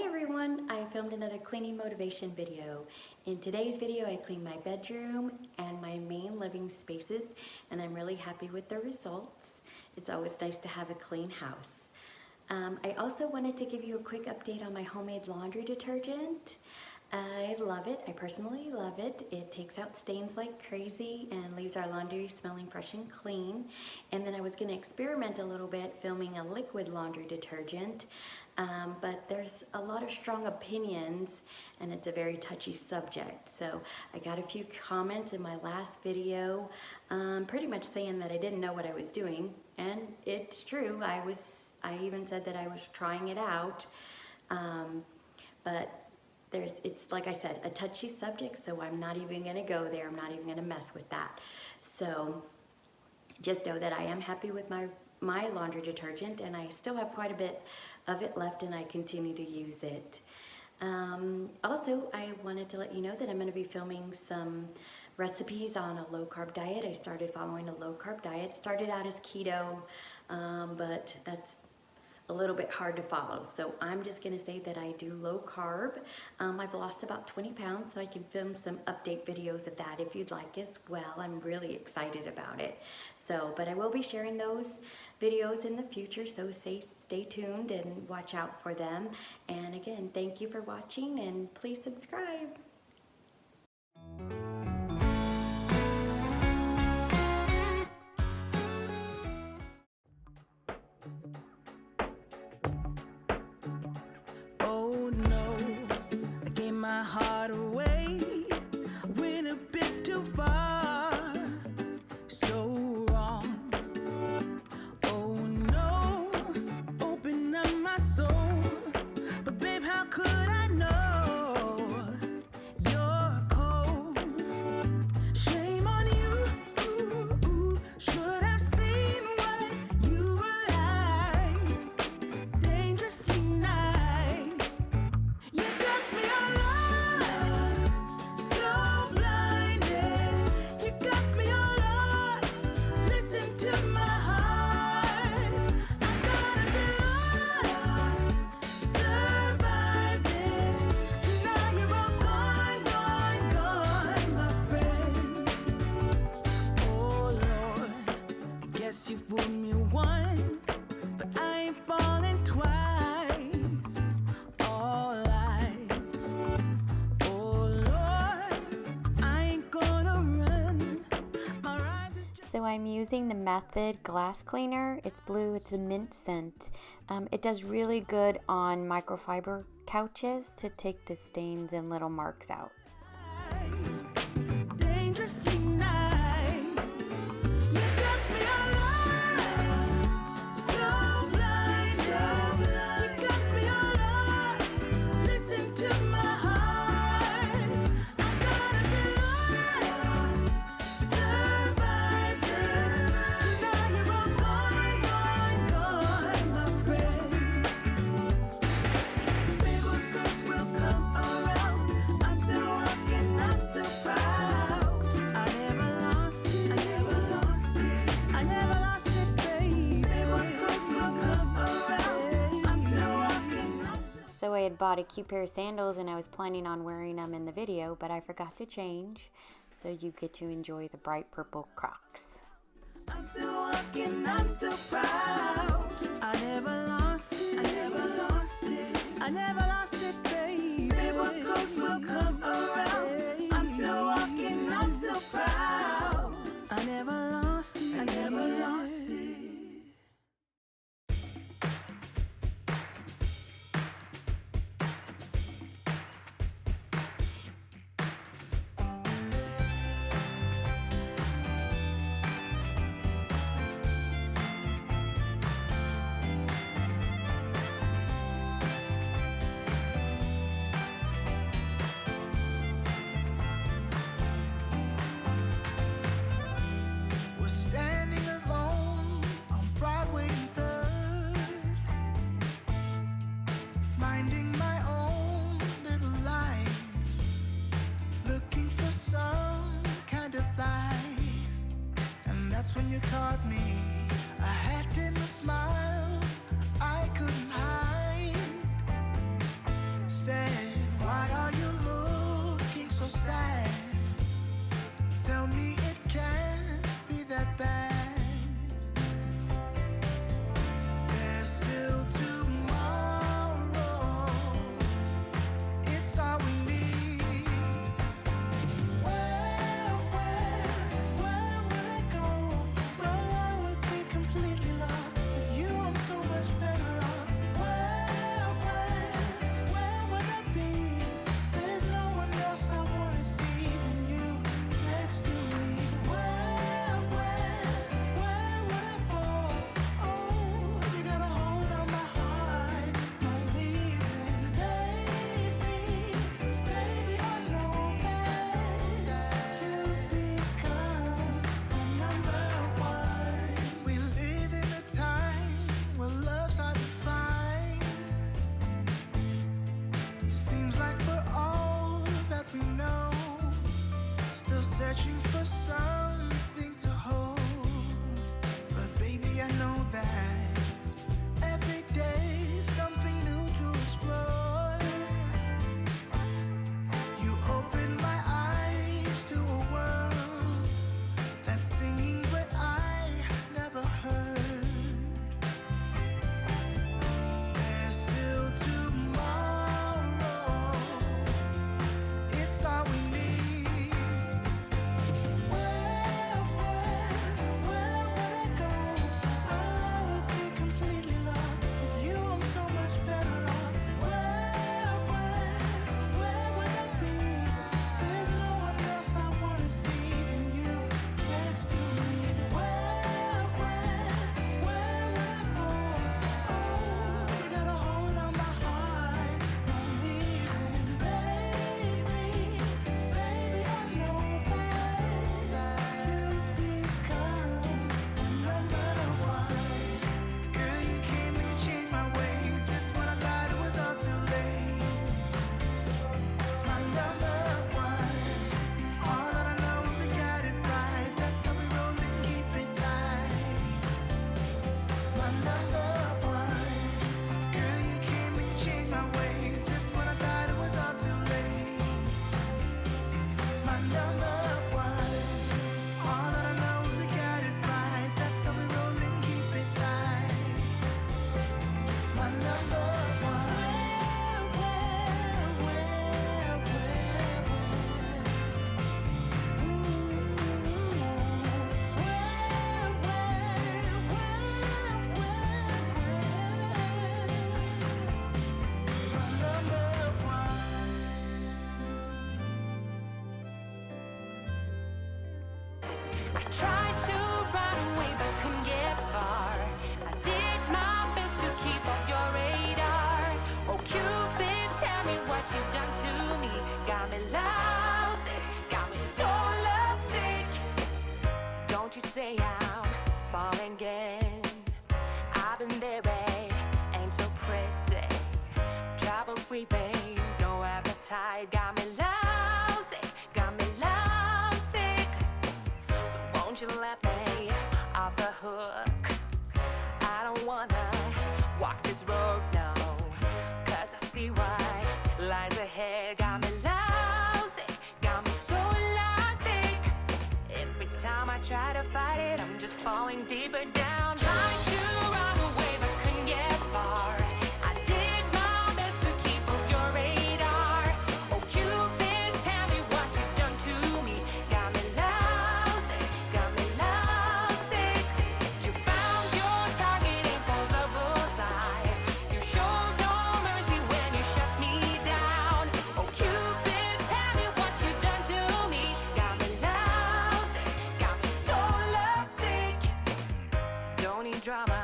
Hi everyone, I filmed another cleaning motivation video. In today's video I cleaned my bedroom and my main living spaces and I'm really happy with the results. It's always nice to have a clean house. I also wanted to give you a quick update on my homemade laundry detergent. I love it. I personally love it. It takes out stains like crazy and leaves our laundry smelling fresh and clean. And then I was going to experiment a little bit filming a liquid laundry detergent, but there's a lot of strong opinions and it's a very touchy subject. So I got a few comments in my last video pretty much saying that I didn't know what I was doing, and it's true. I even said that I was trying it out, but it's like I said, a touchy subject, so I'm not even gonna go there. I'm not even gonna mess with that. So just know that I am happy with my laundry detergent, and I still have quite a bit of it left and I continue to use it. Also, I wanted to let you know that I'm gonna be filming some recipes on a low-carb diet. I started following a low-carb diet. Started out as keto, but that's a little bit hard to follow. So I'm just gonna say that I do low carb. I've lost about 20 pounds, so I can film some update videos of that if you'd like as well. I'm really excited about it. So, but I will be sharing those videos in the future, so stay tuned and watch out for them. And again, thank you for watching and please subscribe. My heart away, went a bit too far, so wrong. Oh no, open up my soul, but babe, how could I know you're cold? Shame on you, should have seen what you were like, dangerously nice. You got me all you fooled me once, but I ain't falling twice. All lies. Oh Lord, I ain't gonna run. My rise is just... So I'm using the Method glass cleaner. It's blue, it's a mint scent. It does really good on microfiber couches to take the stains and little marks out. Dangerously nice. So I had bought a cute pair of sandals and I was planning on wearing them in the video, but I forgot to change. So you get to enjoy the bright purple Crocs. I'm still walking, I'm still proud. I never lost it, I never lost it, I never lost it, baby. Baby, what goes will come around. I'm still walking, I'm still proud. I never lost it, I never lost it. what you've done to me. Got me lovesick, got me so lovesick. Don't you say I'm falling again. I've been there, babe, ain't so pretty. Trouble sleeping, no appetite. Got me lovesick, got me lovesick. So won't you let me off the hook? I don't wanna walk this road, no, 'cause I see what lies ahead. Got me lovesick, got me so lovesick. Every time I try to fight it, I'm just falling deeper down. Trying to run away but couldn't get far. I did my best to keep on your radar. Oh Cupid, tell me what you've done to me. Got me lovesick, got me lovesick. You found your target, aim for the bullseye. You showed no mercy when you shut me down. Oh Cupid, tell me what you've done to me. Got me lovesick, got me so lovesick. Don't need drama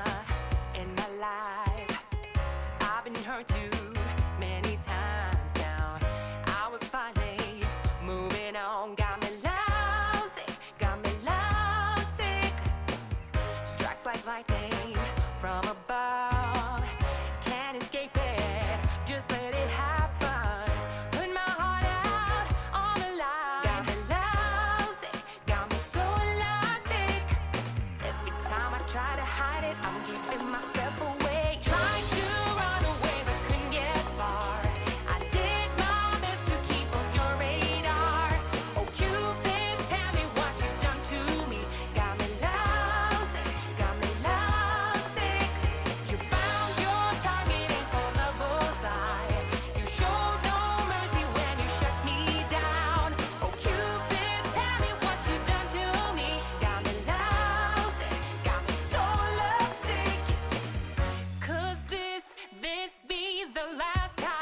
in my life. I've been hurt too many times now. I was finally moving on. Got me lovesick, got me lovesick. Struck like lightning from above. Can't escape it, just let it happen. Put my heart out on the line. Got me lovesick, got me so lovesick. Every time I try to hide it, I'm giving myself away. Trying to run away but couldn't get far. I did my best to keep on your radar. Oh Cupid, tell me what you've done to me. Got me lovesick, got me lovesick. You found your target, aim for the bullseye. You showed no mercy when you shut me down. Oh Cupid, tell me what you've done to me. Got me lovesick, got me so lovesick. Could this be the last time?